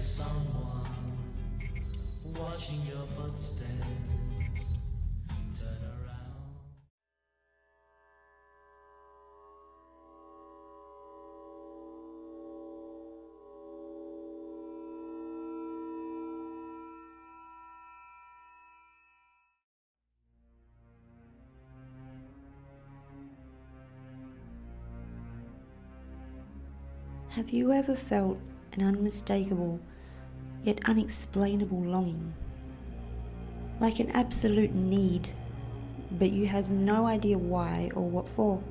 someone watching your footsteps turn around. Have you ever felt an unmistakable yet unexplainable longing? Like an absolute need, but you have no idea why or what for.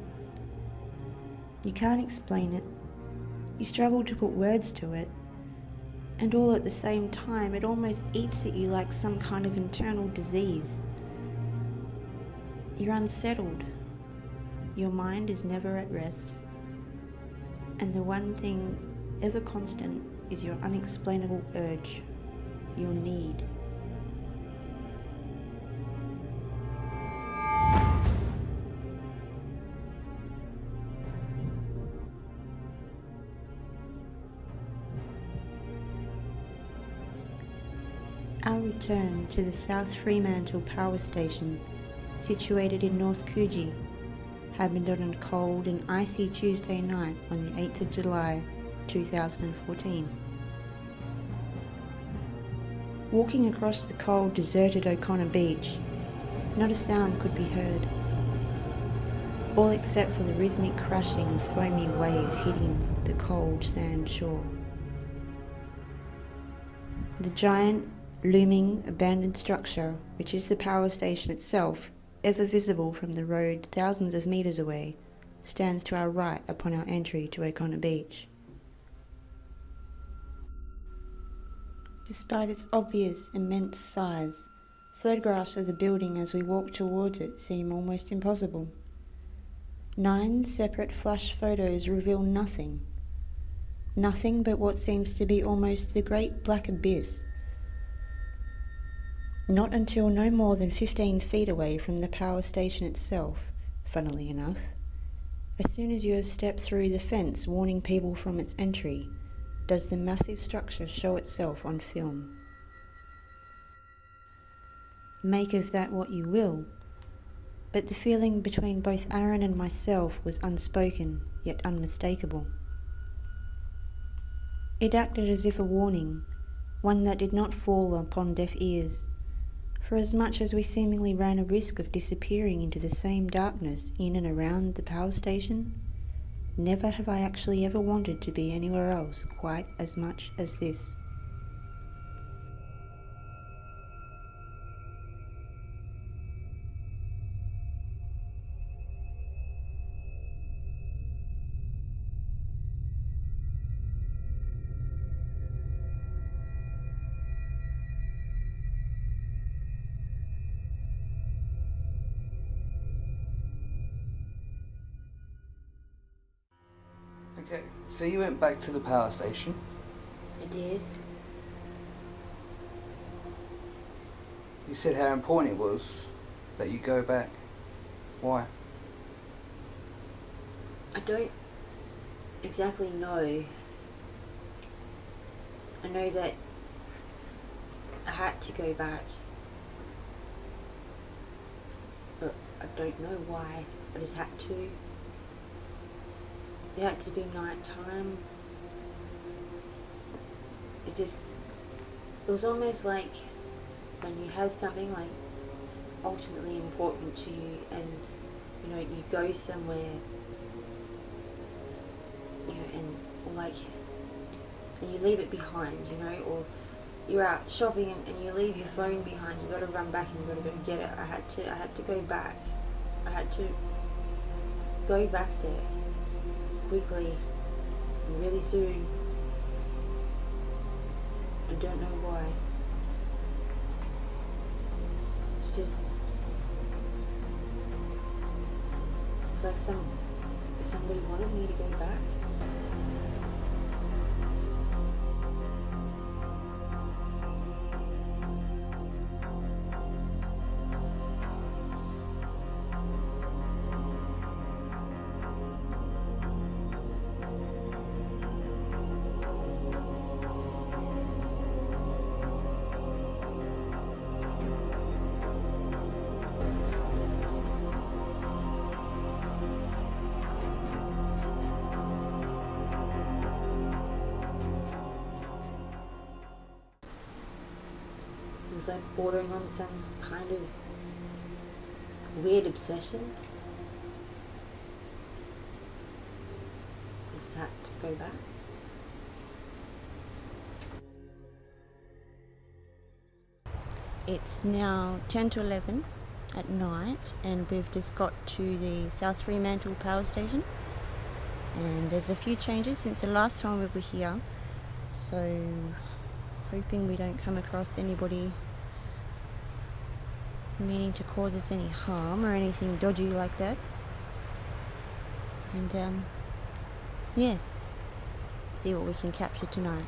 You can't explain it. You struggle to put words to it. And all at the same time, it almost eats at you like some kind of internal disease. You're unsettled. Your mind is never at rest. And the one thing ever constant is your unexplainable urge, your need. Our return to the South Fremantle power station, situated in North Coogee, happened on a cold and icy Tuesday night on the 8th of July 2014. Walking across the cold, deserted O'Connor Beach, not a sound could be heard, all except for the rhythmic crashing of foamy waves hitting the cold sand shore. The giant, looming, abandoned structure, which is the power station itself, ever visible from the road thousands of metres away, stands to our right upon our entry to O'Connor Beach. Despite its obvious, immense size, photographs of the building as we walk towards it seem almost impossible. 9 separate flash photos reveal nothing. Nothing but what seems to be almost the great black abyss. Not until no more than 15 feet away from the power station itself, funnily enough, as soon as you have stepped through the fence warning people from its entry, does the massive structure show itself on film. Make of that what you will, but the feeling between both Aaron and myself was unspoken yet unmistakable. It acted as if a warning, one that did not fall upon deaf ears, for as much as we seemingly ran a risk of disappearing into the same darkness in and around the power station, never have I actually ever wanted to be anywhere else quite as much as this. Okay, so you went back to the power station. I did. You said how important it was that you go back. Why? I don't exactly know. I know that I had to go back, but I don't know why. I just had to. It had to be night time. It was almost like when you have something like ultimately important to you and you go somewhere, and you leave it behind, or you're out shopping and you leave your phone behind, you gotta run back and you gotta go get it. I had to go back. I had to go back there quickly and really soon. I don't know why. It's like somebody wanted me to go back. was I bordering on some kind of weird obsession? I just had to go back. It's now 10 to 11 at night, and we've just got to the South Fremantle power station, and there's a few changes since the last time we were here, so hoping we don't come across anybody meaning to cause us any harm or anything dodgy like that. And yes, see what we can capture tonight.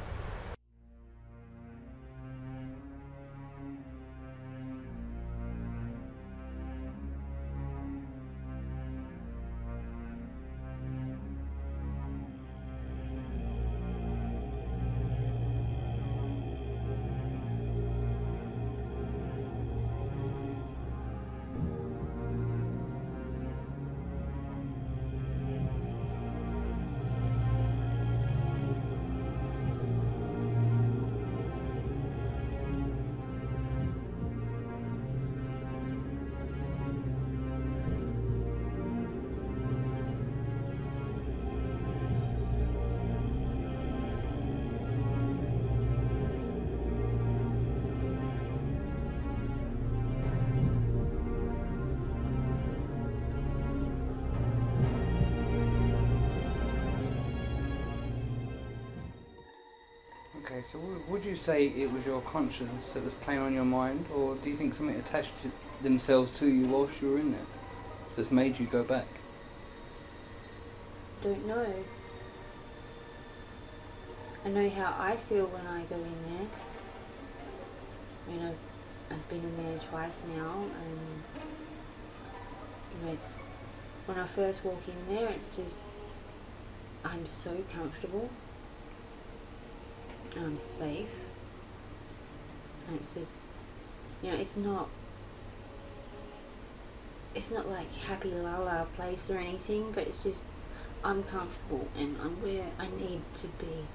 Okay, so would you say it was your conscience that was playing on your mind, or do you think something attached themselves to you whilst you were in there that's made you go back? Don't know. I know how I feel when I go in there. I mean, I've been in there twice now, and when I first walk in there, it's just, I'm so comfortable. I'm safe, and it's just, it's not like happy la la place or anything, but it's just, I'm comfortable and I'm where I need to be.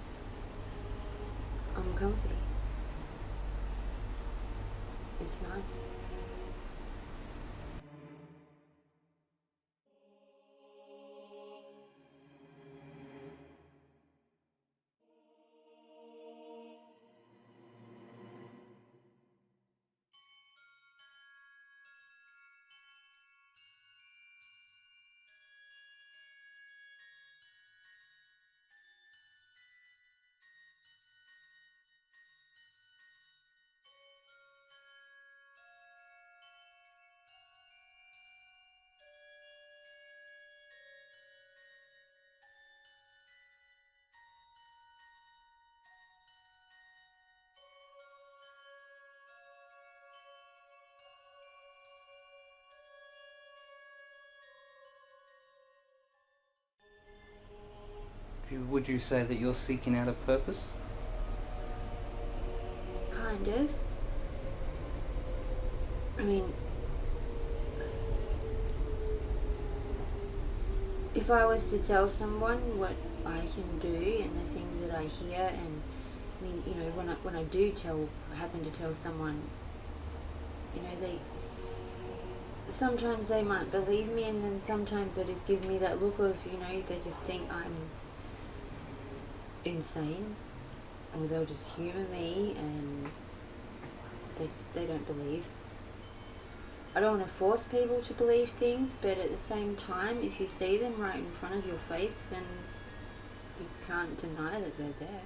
I'm comfy. It's nice. Would you say that you're seeking out a purpose? Kind of. I mean, if I was to tell someone what I can do and the things that I hear, and I mean, when I do happen to tell someone, they sometimes they might believe me, and then sometimes they just give me that look of, they just think I'm insane, or they'll just humour me, and they don't believe. I don't want to force people to believe things, but at the same time, if you see them right in front of your face, then you can't deny that they're there.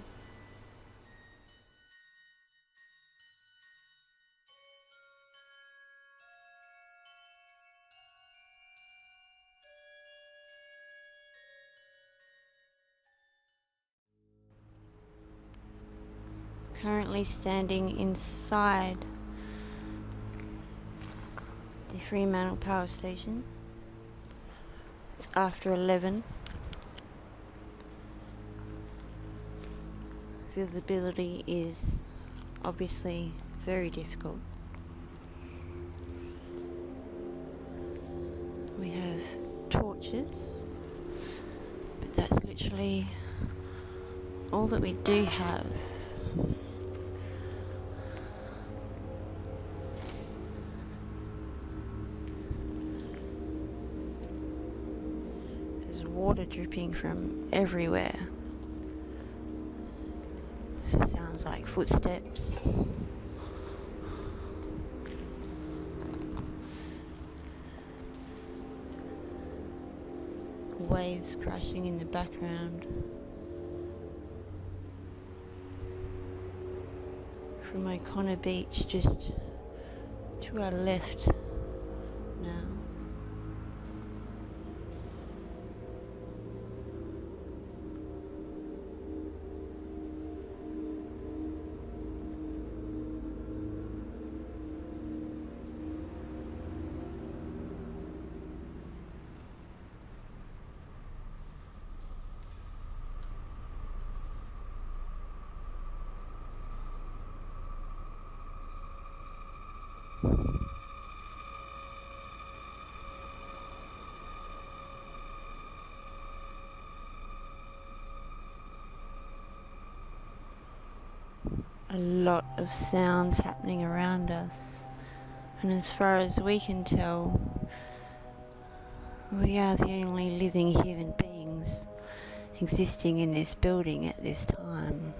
Currently standing inside the Fremantle power station. It's after 11. Visibility is obviously very difficult. We have torches, but that's literally all that we do have. There's water dripping from everywhere. Sounds like footsteps. Waves crashing in the background. From O'Connor Beach, just to our left now. A lot of sounds happening around us, and as far as we can tell, we are the only living human beings existing in this building at this time.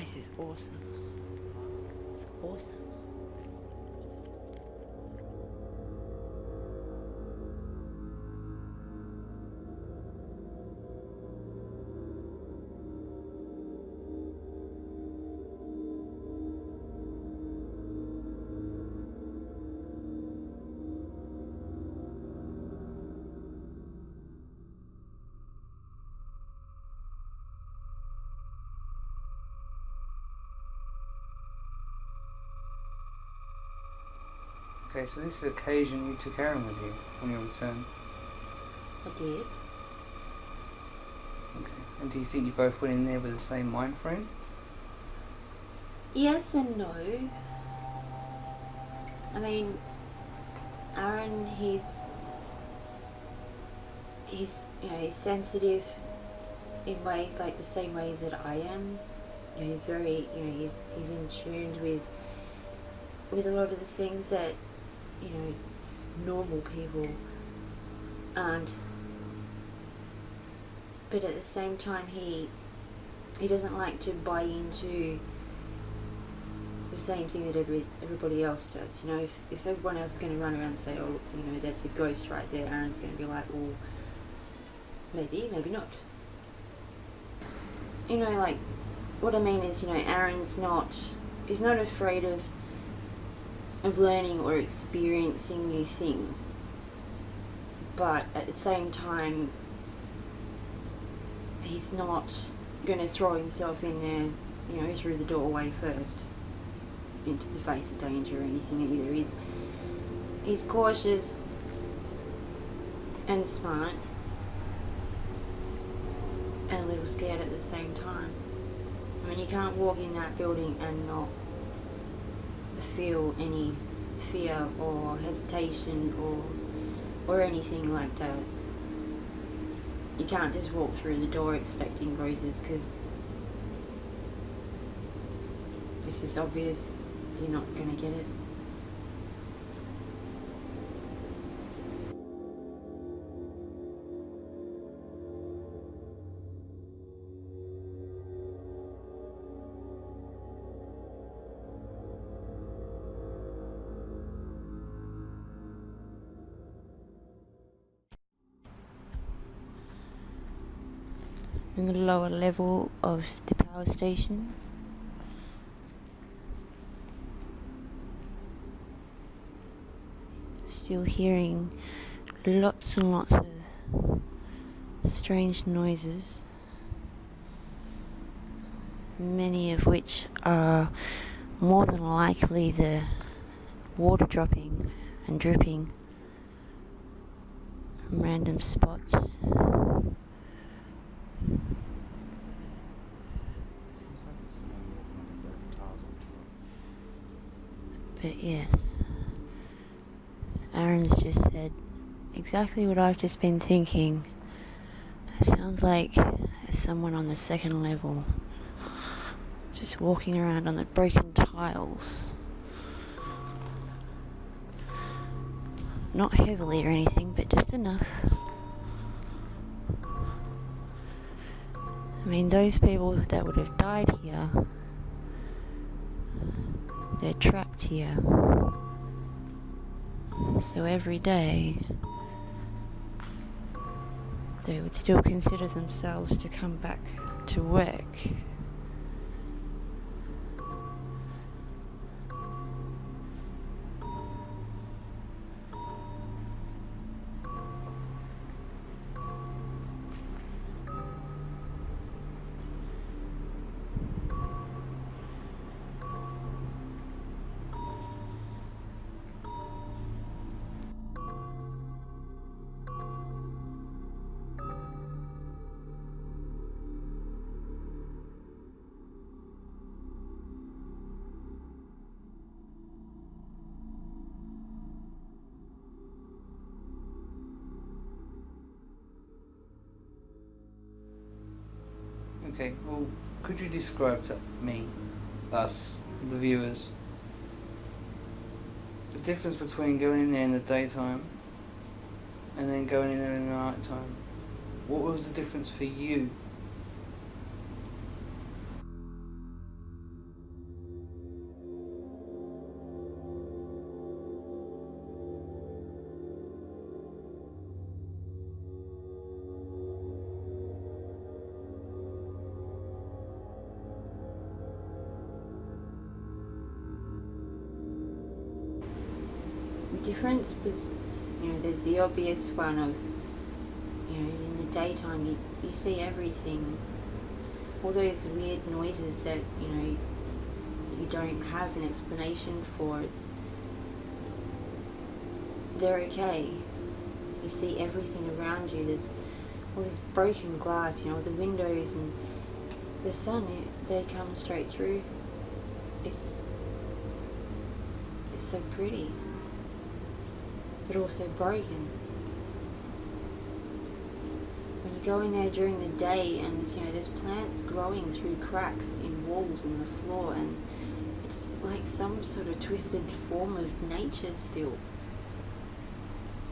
This is awesome. It's awesome. Okay, so this is the occasion you took Aaron with you on your return. I did. Okay. And do you think you both went in there with the same mind frame? Yes and no. I mean, Aaron, he's he's sensitive in ways like the same ways that I am. He's very, he's in tune with a lot of the things that, normal people aren't. But at the same time, he doesn't like to buy into the same thing that everybody else does. If everyone else is going to run around and say, oh, that's a ghost right there, Aaron's going to be like, well, maybe not. Like, what I mean is, Aaron's he's not afraid of learning or experiencing new things. But at the same time, he's not going to throw himself in there, through the doorway first, into the face of danger or anything either. He's cautious and smart and a little scared at the same time. I mean, you can't walk in that building and not feel any fear or hesitation or anything like that. You can't just walk through the door expecting roses, because it's just obvious you're not going to get it. In the lower level of the power station, still hearing lots and lots of strange noises, many of which are more than likely the water dropping and dripping from random spots. But yes, Aaron's just said exactly what I've just been thinking. It sounds like someone on the second level, just walking around on the broken tiles. Not heavily or anything, but just enough. I mean, those people that would have died here, they're trapped here. So every day, they would still consider themselves to come back to work. Okay, well, could you describe to me, us, the viewers, the difference between going in there in the daytime and then going in there in the night time? What was the difference for you? The difference was, there's the obvious one of, in the daytime you see everything, all those weird noises that, you don't have an explanation for. They're okay. You see everything around you. There's all this broken glass, the windows and the sun, they come straight through. It's so pretty, but also broken. When you go in there during the day and there's plants growing through cracks in walls and the floor, and it's like some sort of twisted form of nature still.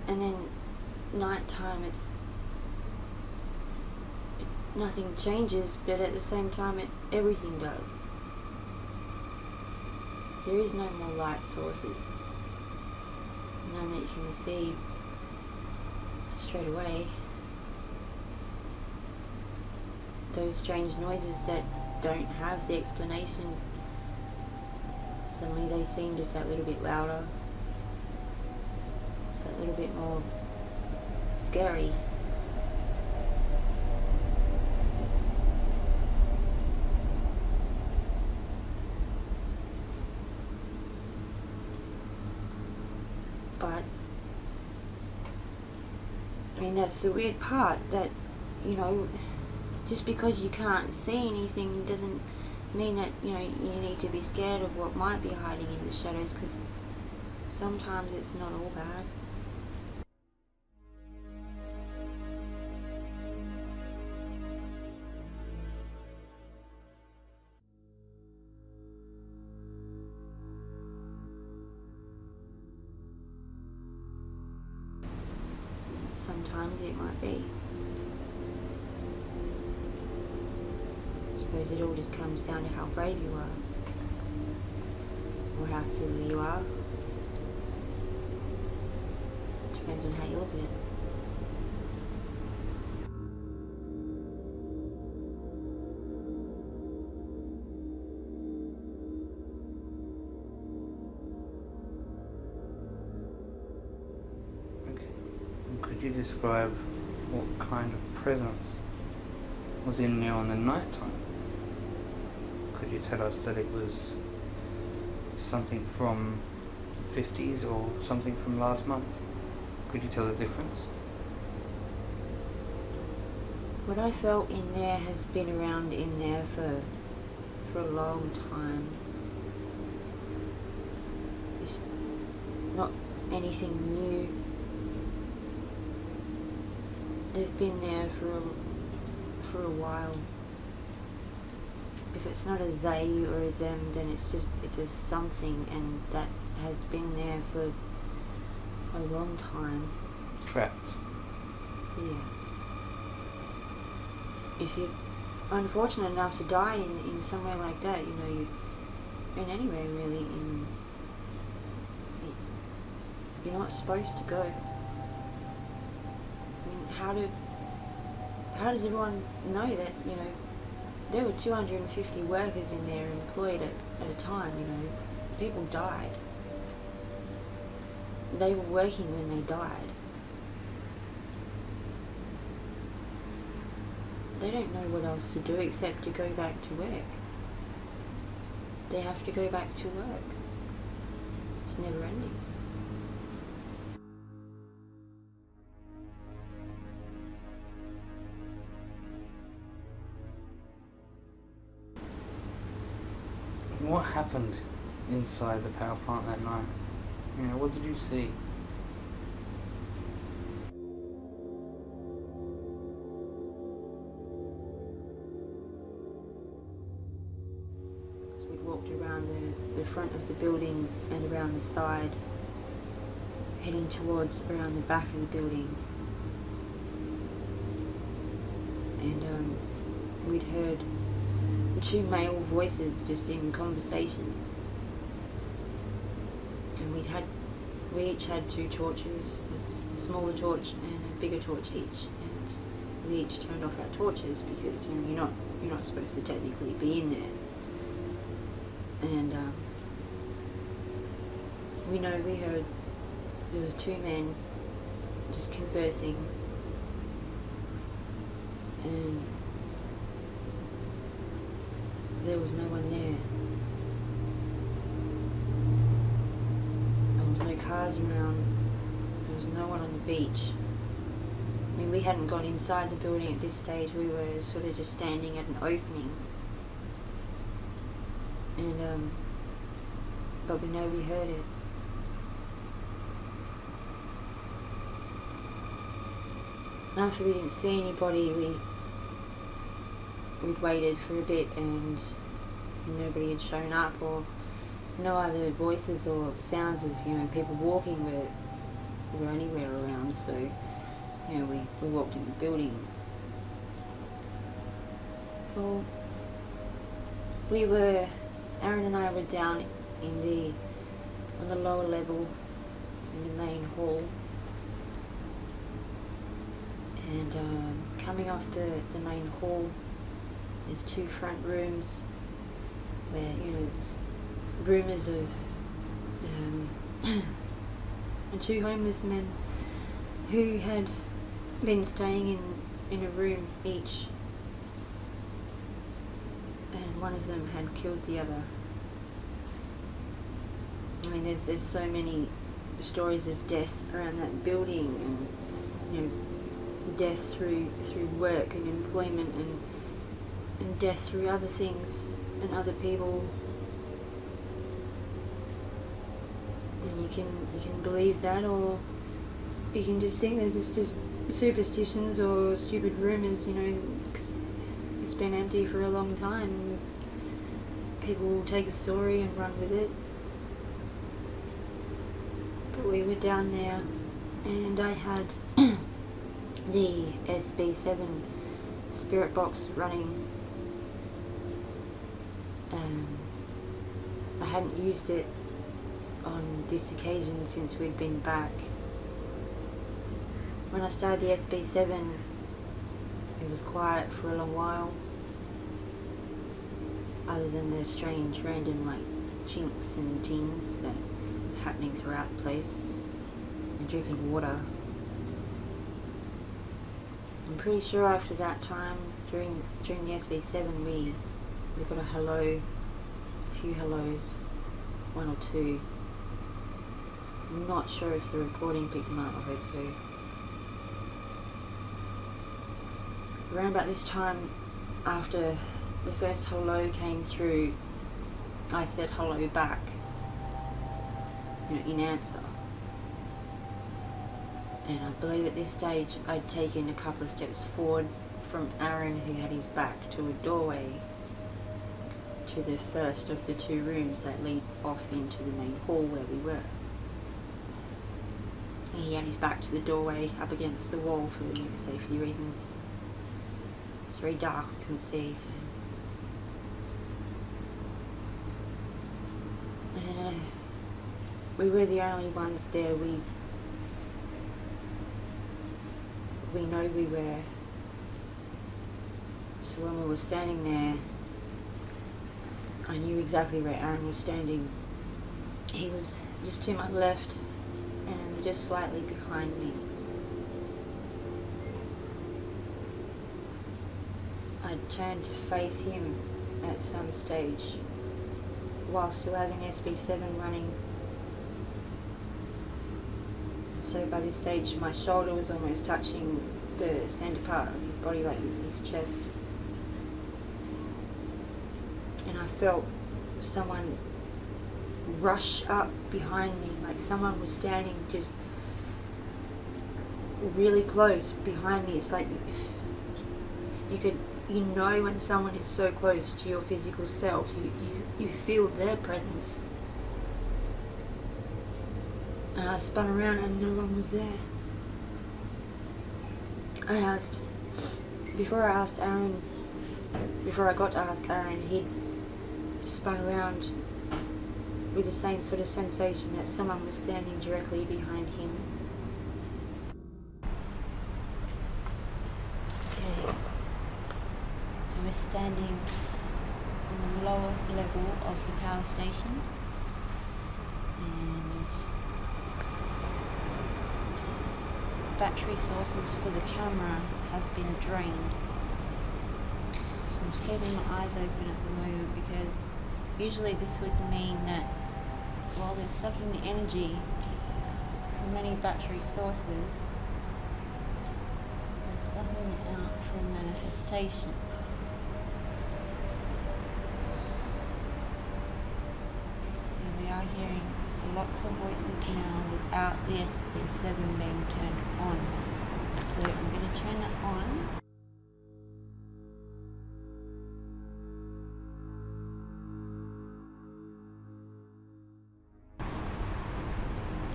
And then nighttime, nothing changes, but at the same time everything does. There is no more light sources, none that you can see straight away. Those strange noises that don't have the explanation, suddenly they seem just that little bit louder, just that little bit more scary. But that's the weird part, that just because you can't see anything doesn't mean that you need to be scared of what might be hiding in the shadows, because sometimes it's not all bad. Sometimes it might be. I suppose it all just comes down to how brave you are, or how silly you are. Depends on how you look at it. Could you describe what kind of presence was in there on the night time? Could you tell us that it was something from the 50s or something from last month? Could you tell the difference? What I felt in there has been around in there for a long time. It's not anything new. They've been there for a while. If it's not a they or a them, then it's just something, and that has been there for a long time. Trapped. Yeah. If you're unfortunate enough to die in somewhere like that, in anywhere really, you're not supposed to go. I mean, how does everyone know that, there were 250 workers in there employed at a time, people died. They were working when they died. They don't know what else to do except to go back to work. They have to go back to work. It's never ending. What happened inside the power plant that night? What did you see? So we walked around the front of the building and around the side, heading towards around the back of the building. And we'd heard two male voices just in conversation, and we each had two torches, a smaller torch and a bigger torch each, and we each turned off our torches because you're not supposed to technically be in there. And we heard there was two men just conversing, and there was no one there. There was no cars around. There was no one on the beach. I mean, we hadn't gone inside the building at this stage. We were sort of just standing at an opening. And, but we know we heard it. After we didn't see anybody, we'd waited for a bit and nobody had shown up, or no other voices or sounds of people walking were anywhere around. So we walked in the building. Well, Aaron and I were down on the lower level in the main hall, and coming off the main hall, there's two front rooms where, there's rumours of two homeless men who had been staying in a room each, and one of them had killed the other. I mean, there's so many stories of death around that building, and death through work and employment, and death through other things and other people. And you can believe that, or you can just think that it's just superstitions or stupid rumours, you know, 'cause it's been empty for a long time. People will take a story and run with it. But we were down there, and I had the SB7 spirit box running. I hadn't used it on this occasion since we'd been back. When I started the SB7, it was quiet for a long while, other than the strange random like chinks and tings that are happening throughout the place, and dripping water. I'm pretty sure after that time, during the SB7, we got a few hellos, one or two. I'm not sure if the recording picked them up. I hope so. Around about this time, after the first hello came through, I said hello back, in answer. And I believe at this stage I'd taken a couple of steps forward from Aaron, who had his back to a doorway to the first of the two rooms that lead off into the main hall where we were. And he had his back to the doorway up against the wall for safety reasons. It's very dark, I couldn't see. So. And we were the only ones there. We know we were. So when we were standing there, I knew exactly where Aaron was standing. He was just to my left and just slightly behind me. I turned to face him at some stage while still having SB7 running. So by this stage my shoulder was almost touching the center part of his body, like his chest. And I felt someone rush up behind me, like someone was standing just really close behind me. It's like you know when someone is so close to your physical self, you feel their presence. And I spun around and no one was there. Before I got to ask Aaron, he'd spun around with the same sort of sensation that someone was standing directly behind him. Okay, so we're standing on the lower level of the power station, and battery sources for the camera have been drained. So I'm just keeping my eyes open at the moment, because usually this would mean that while they're sucking the energy from many battery sources, they're sucking it out from manifestation. And we are hearing lots of voices now without the SB7 being turned on. So I'm going to turn that on.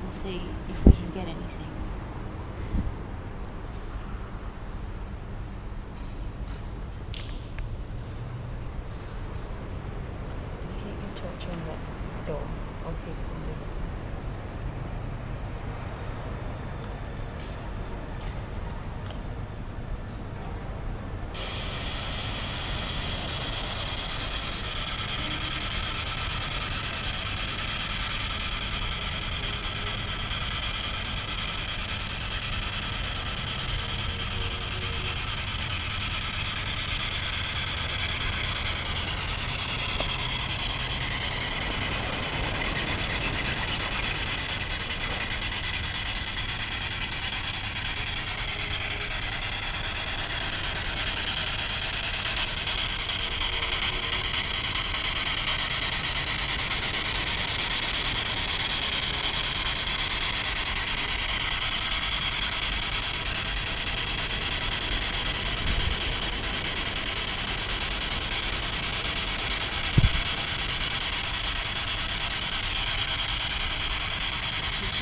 And see if we can get anything. You keep your torch on that door. I'll keep it on this.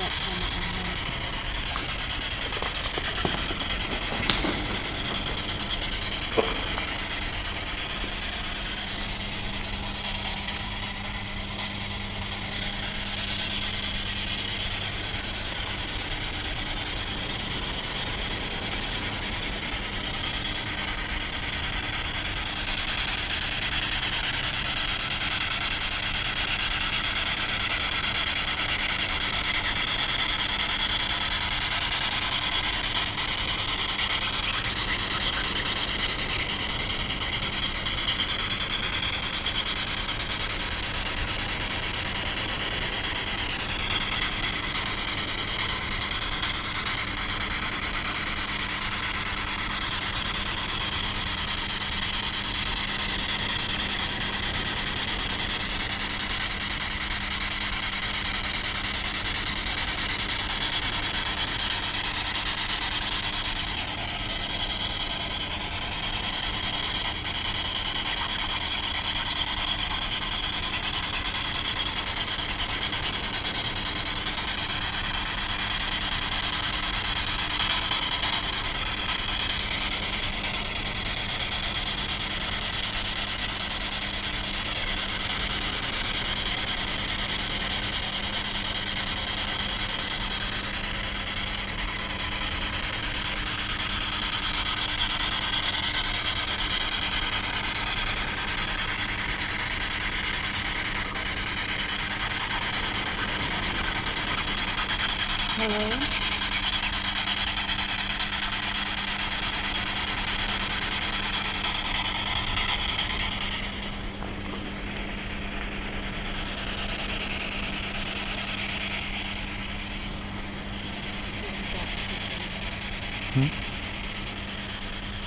that comment on that. Hello?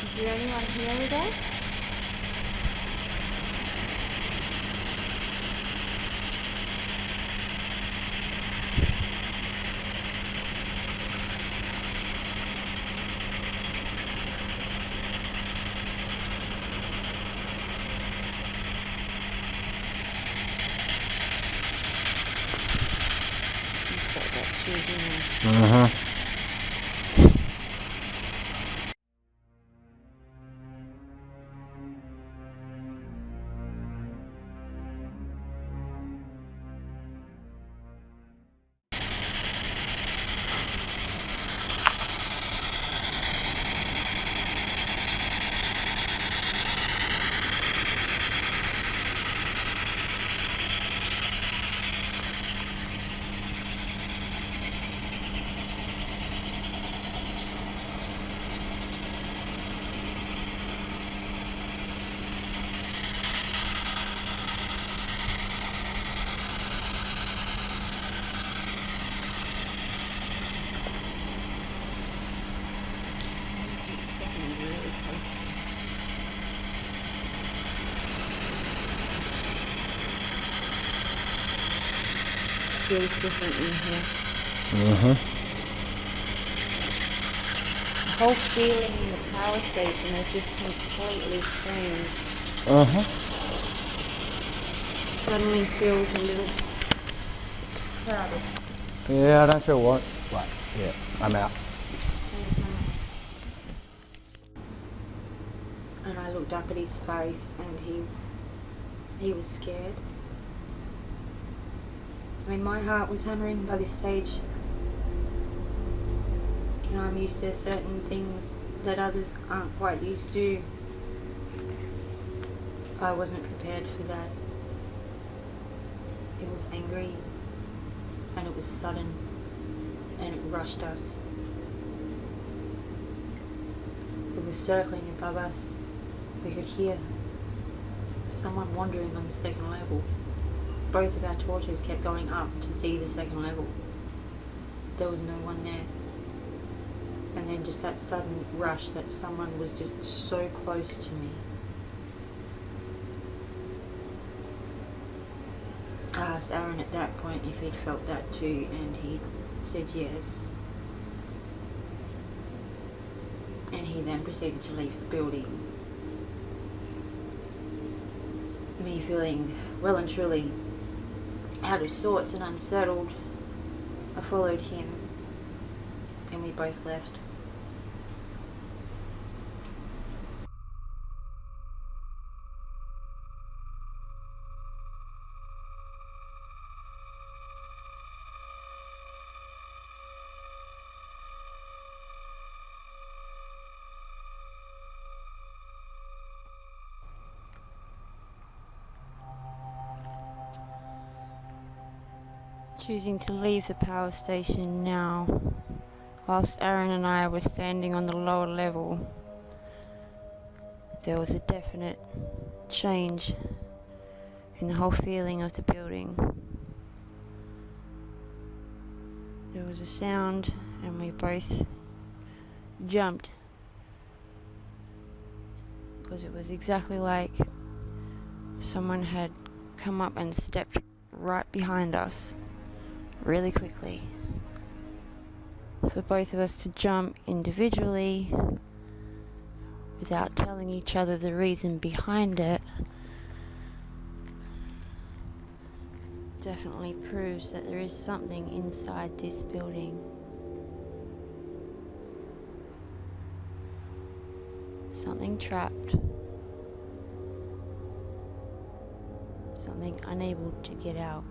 Is there anyone here with us? You felt that too, didn't you? Uh-huh. Feels different in here. Uh-huh. The whole feeling in the power station has just completely changed. Uh-huh. Suddenly feels a little crowded. Yeah, I don't feel what. Right. Yeah, I'm out. And I looked up at his face and he was scared. I mean, my heart was hammering by this stage. You know, I'm used to certain things that others aren't quite used to. I wasn't prepared for that. It was angry, and it was sudden, and it rushed us. It was circling above us. We could hear someone wandering on the second level. Both of our torches kept going up to see the second level. There was no one there. And then just that sudden rush that someone was just so close to me. I asked Aaron at that point if he'd felt that too, and he said yes. And he then proceeded to leave the building. Me feeling well and truly out of sorts and unsettled. I followed him and we both left. Choosing to leave the power station now, whilst Aaron and I were standing on the lower level, there was a definite change in the whole feeling of the building. There was a sound and we both jumped, because it was exactly like someone had come up and stepped right behind us really quickly. For both of us to jump individually without telling each other the reason behind it definitely proves that there is something inside this building. Something trapped. Something unable to get out.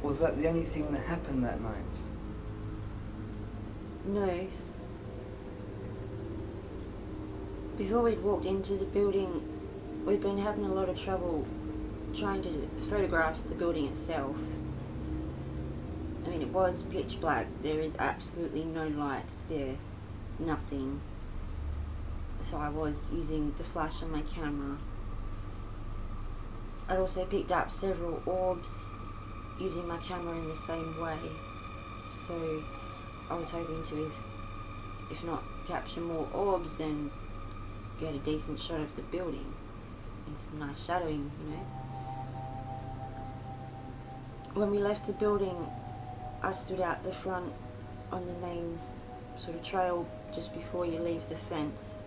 Was that the only thing that happened that night? No. Before we'd walked into the building, we'd been having a lot of trouble trying to photograph the building itself. I mean, it was pitch black. There is absolutely no lights there. Nothing. So I was using the flash on my camera. I'd also picked up several orbs using my camera in the same way. So I was hoping to, if not capture more orbs, then get a decent shot of the building and some nice shadowing, you know. When we left the building, I stood out the front on the main sort of trail just before you leave the fence.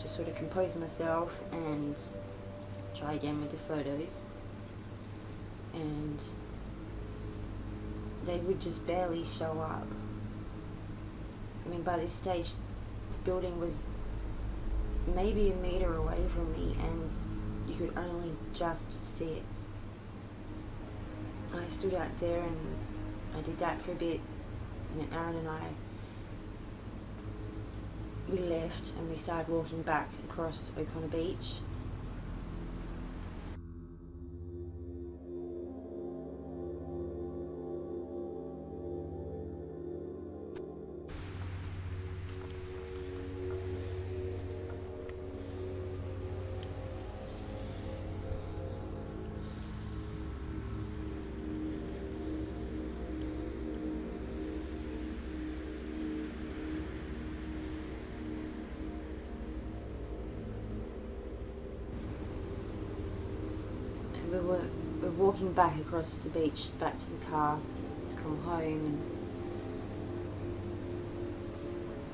Just sort of compose myself and try again with the photos. And they would just barely show up. I mean, by this stage, the building was maybe a meter away from me and you could only just see it. I stood out there and I did that for a bit, and then Aaron and I, we left and we started walking back across O'Connor Beach. We're walking back across the beach, back to the car, to come home,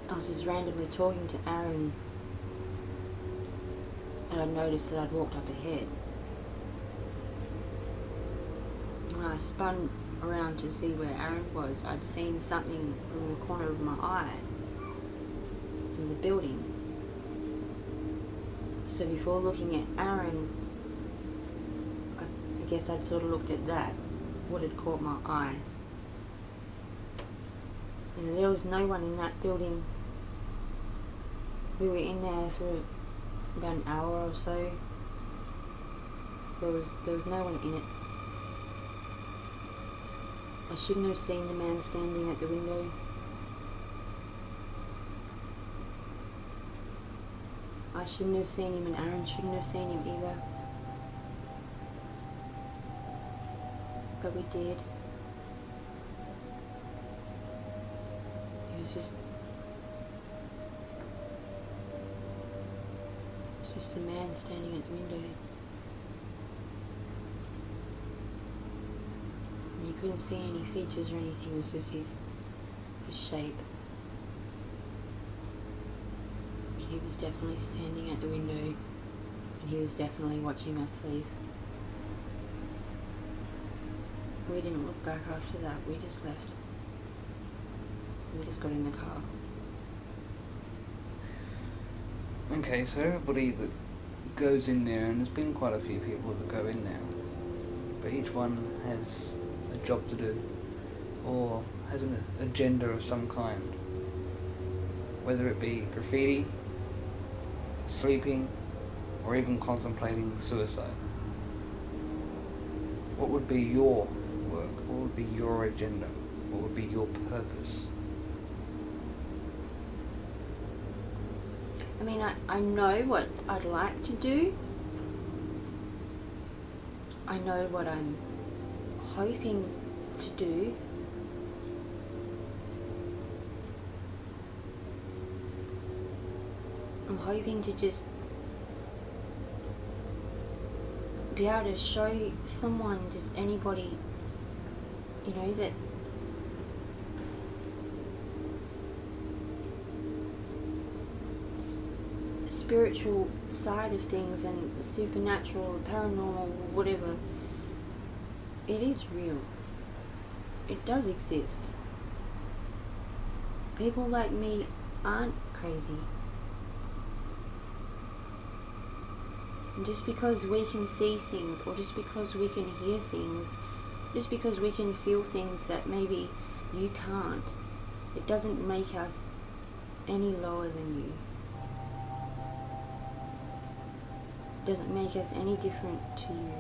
and I was just randomly talking to Aaron, and I noticed that I'd walked up ahead. When I spun around to see where Aaron was, I'd seen something from the corner of my eye in the building. So before looking at Aaron, I guess I'd sort of looked at that, what had caught my eye. And there was no one in that building. We were in there for about an hour or so. There was no one in it. I shouldn't have seen the man standing at the window. I shouldn't have seen him, and Aaron shouldn't have seen him either. But we did. It's just a man standing at the window. And you couldn't see any features or anything, it was just his shape. But he was definitely standing at the window, and he was definitely watching us leave. We didn't look back after that, we just left. We just got in the car. Okay, so everybody that goes in there, and there's been quite a few people that go in there, but each one has a job to do, or has an agenda of some kind, whether it be graffiti, sleeping, or even contemplating suicide. What would be your work? What would be your agenda? What would be your purpose? I mean, I know what I'd like to do. I know what I'm hoping to do. I'm hoping to just be able to show someone, just anybody, you know, that spiritual side of things and supernatural, paranormal, whatever, it is real. It does exist. People like me aren't crazy. And just because we can see things, or just because we can hear things, just because we can feel things that maybe you can't, it doesn't make us any lower than you. Doesn't make us any different to you.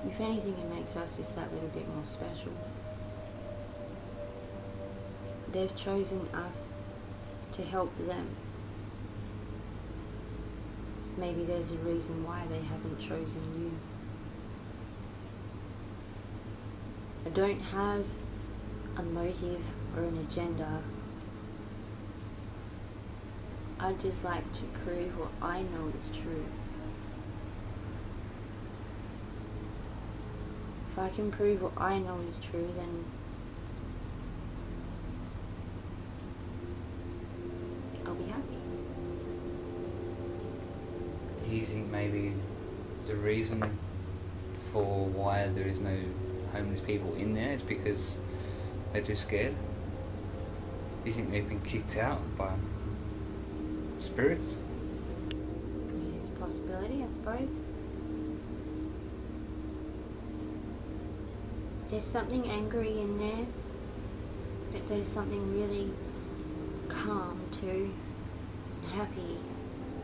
If anything, it makes us just that little bit more special. They've chosen us to help them. Maybe there's a reason why they haven't chosen you. I don't have a motive or an agenda. I'd just like to prove what I know is true. If I can prove what I know is true, then I'll be happy. Do you think maybe the reason for why there is no homeless people in there is because they're too scared? Do you think they've been kicked out by spirits? It's a possibility, I suppose. There's something angry in there, but there's something really calm too, happy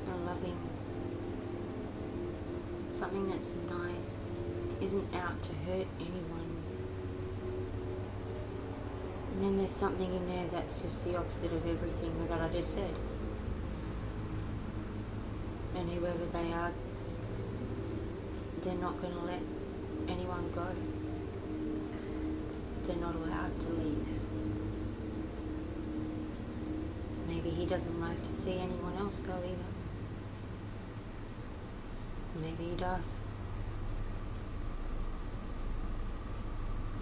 and loving. Something that's nice, isn't out to hurt anyone. And then there's something in there that's just the opposite of everything that I just said. And whoever they are, they're not going to let anyone go. They're not allowed to leave. Maybe he doesn't like to see anyone else go either. Maybe he does.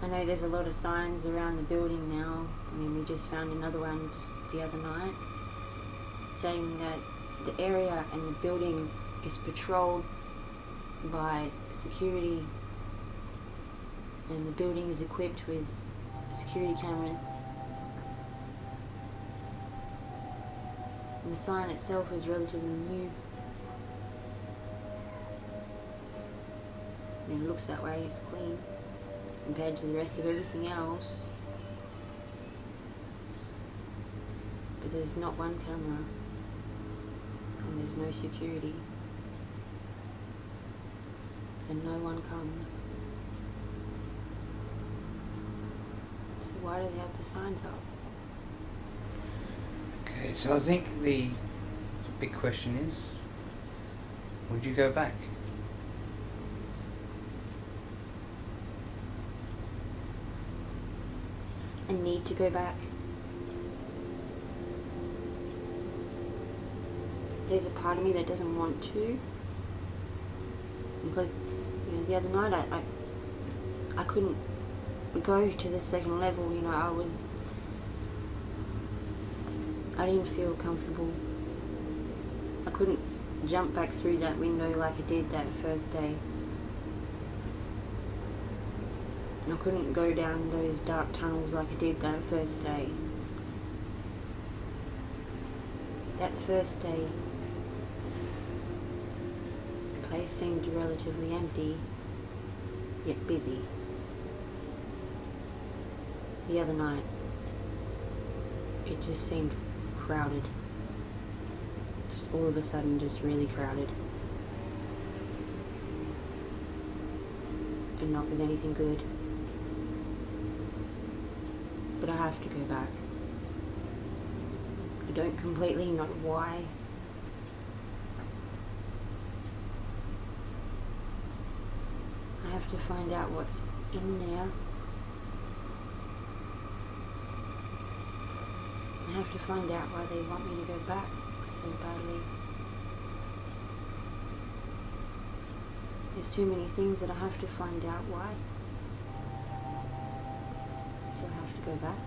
I know there's a lot of signs around the building now. I mean, we just found another one just the other night saying that the area and the building is patrolled by security, and the building is equipped with security cameras. And the sign itself is relatively new. I mean, it looks that way, it's clean compared to the rest of everything else. But there's not one camera, and there's no security, and no one comes. So why do they have the signs up? Okay, so I think the big question is, would you go back? a need to go back. There's a part of me that doesn't want to, because the other night I couldn't go to the second level. I didn't feel comfortable. I couldn't jump back through that window like I did that first day. I couldn't go down those dark tunnels like I did that first day. That first day, the place seemed relatively empty, yet busy. The other night, it just seemed crowded. Just all of a sudden, just really crowded. And not with anything good. But I have to go back. I don't completely know why. I have to find out what's in there. I have to find out why they want me to go back so badly. There's too many things that I have to find out why. So I have to go back.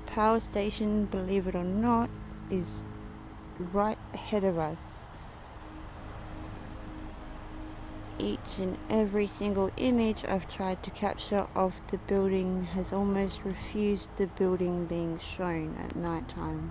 Power station, believe it or not, is right ahead of us. Each and every single image I've tried to capture of the building has almost refused the building being shown at night time.